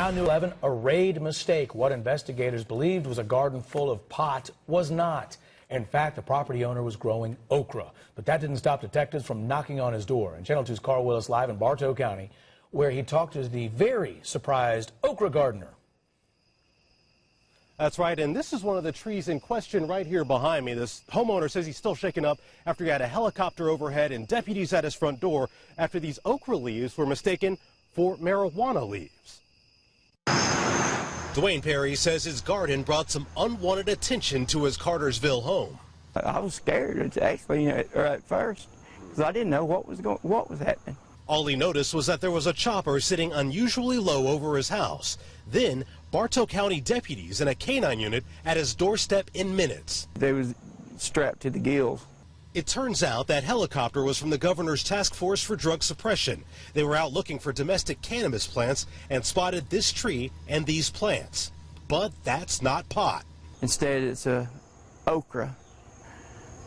Now New 11, a raid mistake. What investigators believed was a garden full of pot was not. In fact, the property owner was growing okra. But that didn't stop detectives from knocking on his door. And Channel 2's Carl Willis live in Bartow County, where he talked to the very surprised okra gardener. That's right, and this is one of the trees in question right here behind me. This homeowner says he's still shaken up after he had a helicopter overhead and deputies at his front door after these okra leaves were mistaken for marijuana leaves. Dwayne Perry says his garden brought some unwanted attention to his Cartersville home. I was scared, actually, at first, because I didn't know what was happening. All he noticed was that there was a chopper sitting unusually low over his house. Then, Bartow County deputies and a canine unit at his doorstep in minutes. They was strapped to the gills. It turns out that helicopter was from the governor's task force for drug suppression. They were out looking for domestic cannabis plants and spotted this tree and these plants. But that's not pot. Instead, it's a okra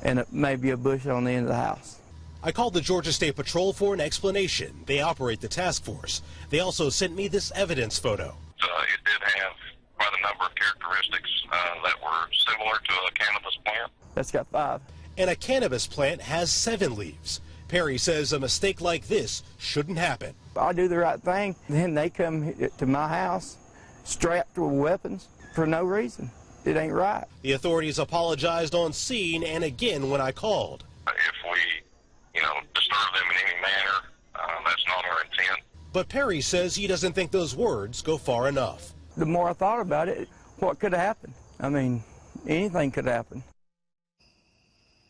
and maybe a bush on the end of the house. I called the Georgia State Patrol for an explanation. They operate the task force. They also sent me this evidence photo. It did have quite a number of characteristics that were similar to a cannabis plant. That's got 5. And a cannabis plant has 7 leaves. Perry says a mistake like this shouldn't happen. I do the right thing, then they come to my house strapped with weapons for no reason. It ain't right. The authorities apologized on scene and again when I called. If we, disturb them in any manner, that's not our intent. But Perry says he doesn't think those words go far enough. The more I thought about it, what could have happened? I mean, anything could happen.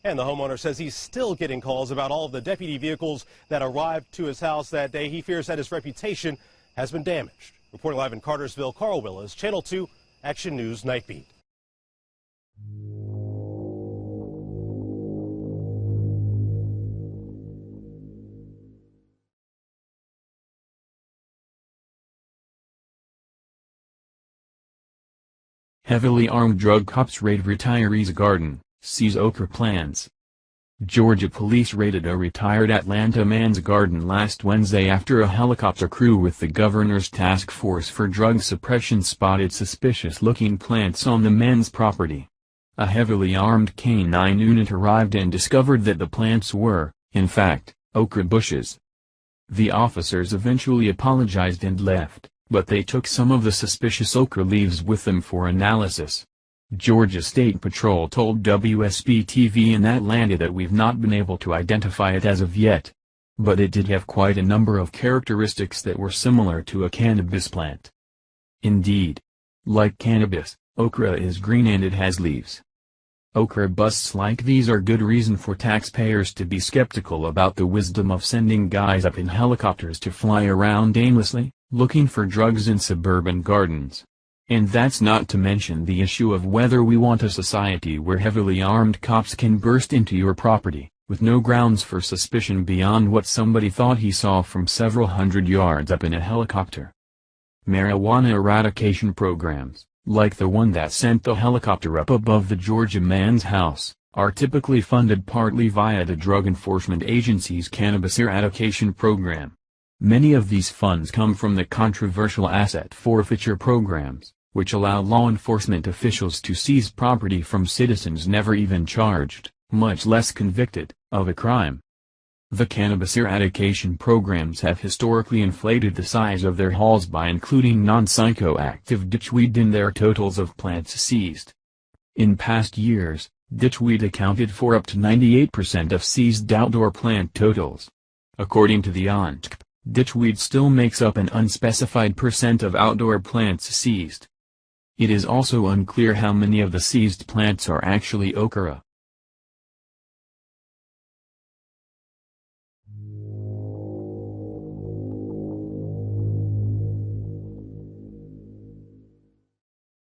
And the homeowner says he's still getting calls about all of the deputy vehicles that arrived to his house that day. He fears that his reputation has been damaged. Reporting live in Cartersville, Carl Willis, Channel 2, Action News Night Beat. Heavily armed drug cops raid retiree's garden, seize okra plants. Georgia police raided a retired Atlanta man's garden last Wednesday after a helicopter crew with the governor's task force for drug suppression spotted suspicious-looking plants on the man's property. A heavily armed canine unit arrived and discovered that the plants were, in fact, okra bushes. The officers eventually apologized and left, but they took some of the suspicious okra leaves with them for analysis. Georgia State Patrol told WSB-TV in Atlanta that we've not been able to identify it as of yet. But it did have quite a number of characteristics that were similar to a cannabis plant. Indeed. Like cannabis, okra is green and it has leaves. Okra busts like these are good reason for taxpayers to be skeptical about the wisdom of sending guys up in helicopters to fly around aimlessly, looking for drugs in suburban gardens. And that's not to mention the issue of whether we want a society where heavily armed cops can burst into your property, with no grounds for suspicion beyond what somebody thought he saw from several hundred yards up in a helicopter. Marijuana eradication programs, like the one that sent the helicopter up above the Georgia man's house, are typically funded partly via the Drug Enforcement Agency's Cannabis Eradication Program. Many of these funds come from the controversial asset forfeiture programs, which allow law enforcement officials to seize property from citizens never even charged, much less convicted, of a crime. The cannabis eradication programs have historically inflated the size of their hauls by including non-psychoactive ditchweed in their totals of plants seized. In past years, ditchweed accounted for up to 98% of seized outdoor plant totals. According to the ONTC, ditchweed still makes up an unspecified percent of outdoor plants seized. It is also unclear how many of the seized plants are actually okra.